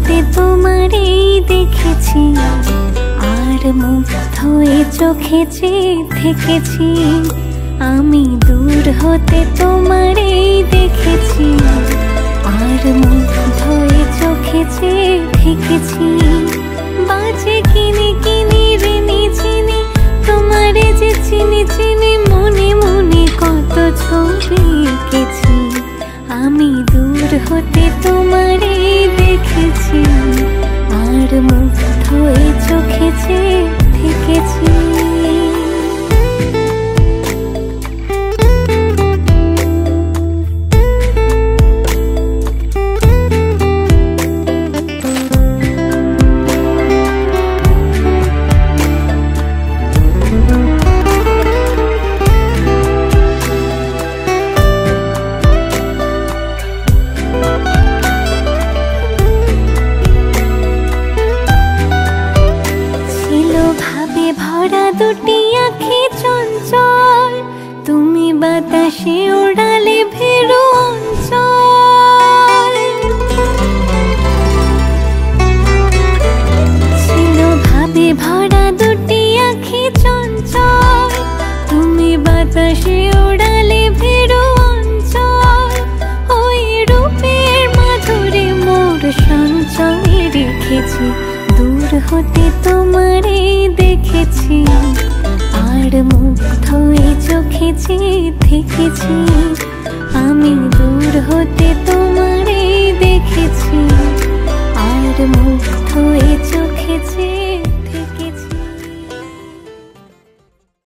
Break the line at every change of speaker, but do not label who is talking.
হতে তোমারে দেখেছি, আর মুগ্ধ এ চোখে চেয়ে থেকেছি। আমি দূর হতে তোমারে দেখেছি, আর মুগ্ধ এ চোখে চেয়ে থেকেছি। বাজে কিনি কিনি ঋণী চিনি, তোমারে যে চিনি চিনি, মনে মনে কত ছবি এঁকেছি। আমি দূর হতে তোমারে দেখেছি, আর মুগ্ধ এ চোখে চেয়ে থেকেছি। ভরা দুটি আঁখি চঞ্চল, তুমি বাতাসে উড়ালে ভেরু অঞ্চল। ছিল ভাবে ভরা দুটি আঁখি চঞ্চল, তুমি বাতাসে উড়ালে ভেরু অঞ্চল। ওই রূপের মাধুরী মোর সঞ্চয়ে রেখেছি, দূর হতে তোমারে দেখেছি, আর মুগ্ধ এ চোখে চেয়ে থেকেছি। আমি দূর হতে তোমারে